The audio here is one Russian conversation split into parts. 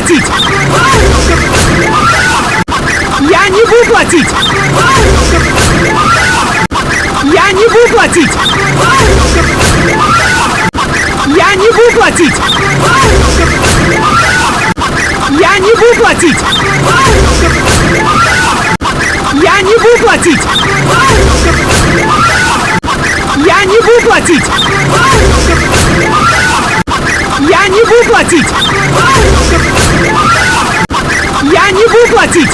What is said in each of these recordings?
платить! Я не буду платить! Я не буду платить! Я не буду платить! Я не буду платить! Я не буду платить! Я не буду платить! Я не буду платить! Я не буду платить!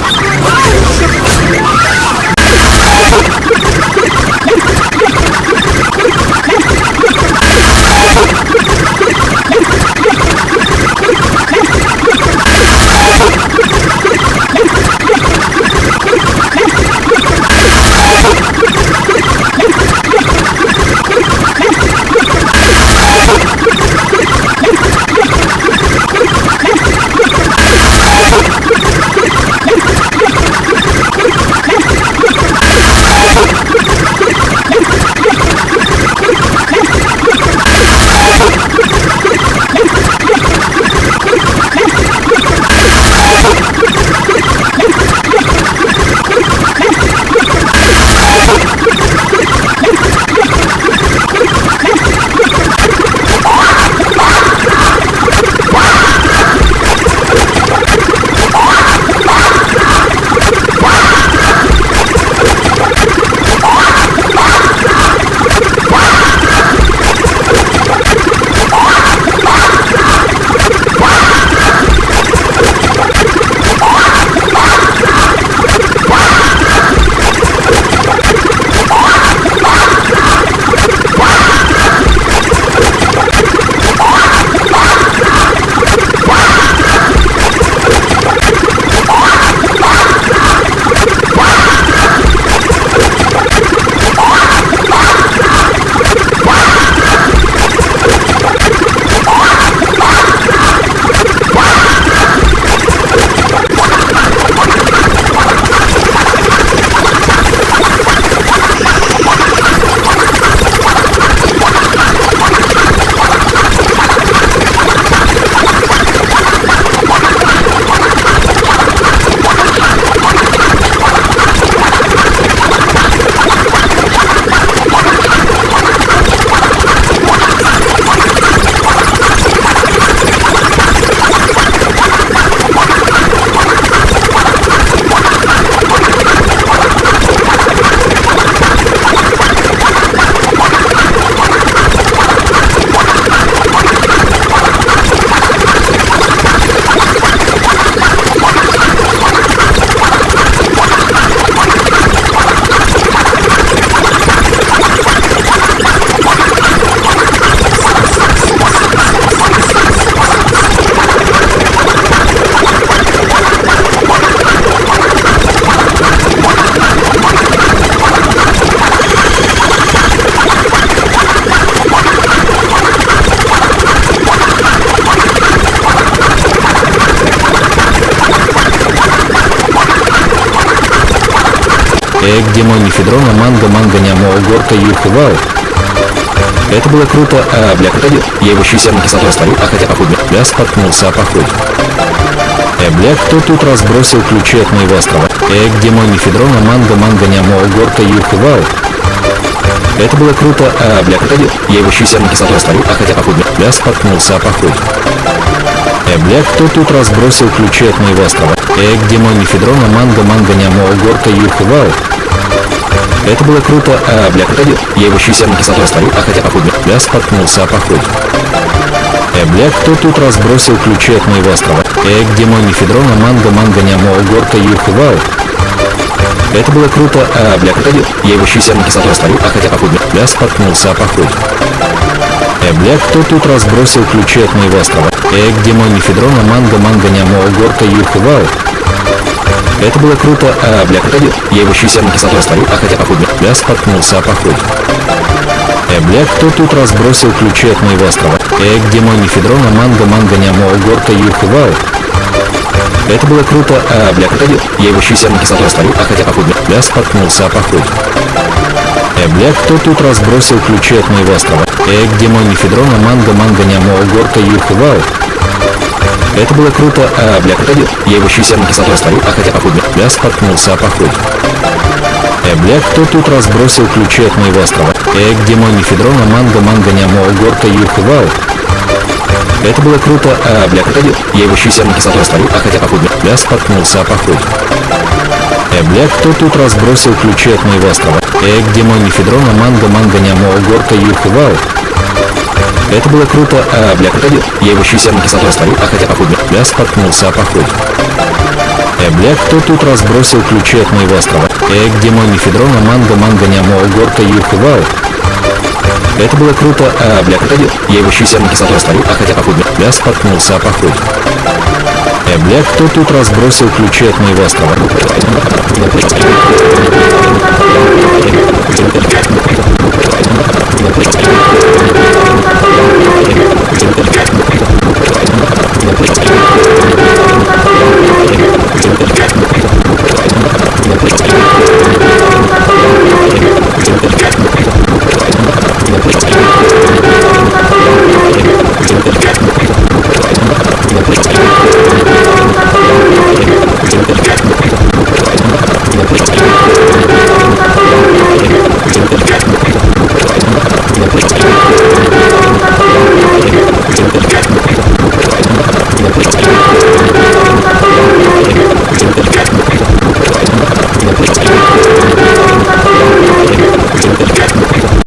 Демо, Нефедрона, Манго, Нямо, Горка, Юх, Вау. Это было круто, бля, крокодил. Я его еще серной кислотой растворю, а хотя похудно. Бля, споткнулся о поход. Бля, кто тут разбросил ключи от моего острова? Демо, Нефедрона, Манго, Нямо, Горка, Юх, Вау. Это было круто, бля, крокодил. Я его еще серной кислотой растворю, а хотя похудно. Бля, споткнулся о поход. Бля, кто тут разбросил ключи от моего острова? Демо, Нефедрона, Манго, Нямо, Горка, Юх, Вау. Это было круто, бля, крокодил. Я его еще серной кислотой растворю, а хотя похудно. Бля, споткнулся о поход. Бля, кто тут разбросил ключи от моего острова? Демо, Нефедрона, Манго, Нямо, Горка, Юх, Вау. Это было круто, бля, крокодил. Я его еще серной кислотой растворю, а хотя похудно. Бля, споткнулся о поход. Бля, кто тут разбросил ключи от моего острова? Демо, Нефедрона, Манго, Нямо, Горка, Юх, Вау. Это было круто, бля, крокодил. Я его еще серной кислотой растворю, а хотя похудно. Бля, споткнулся о поход. Бля, кто тут разбросил ключи от моего острова? Демо, Нефедрона, Манго, Нямо, Горка, Юх, Вау. Это было круто, бля, крокодил. Я его еще серной кислотой растворю, а хотя похудно. Бля, споткнулся о поход. Бля, кто тут разбросил ключи от моего острова? Демо, Нефедрона, Манго, Нямо, Горка, Юх, Вау. Это было круто, а бля, крокодил. Я его еще на кислотой растворю, а хотя похуй, бля, споткнулся о похуй. Бля, кто тут разбросил ключи от моего острова? Где мой мефедрон, манго, манго, нямо, горка, юхвал? Это было круто, а бля, крокодил. Я его еще на кислотой растворю, а хотя похуй, бля, споткнулся о похуй. Бля, кто тут разбросил ключи от моего острова? Где мой мефедрон, манго, манго, нямо, горка, юхвал? Это было круто, а бля, крокодил. Я его еще на кислотой растворю, а хотя похуй, бля, споткнулся о похуй. Бля, кто тут разбросил ключи от моего острова? Где мой мефедрон, манго, манго, нямо, горка, юхвал? Это было круто, а бля, крокодил. Я его еще на кислотой растворю, а хотя похуй, бля, споткнулся о похуй. Бля, кто тут разбросил ключи от моего острова?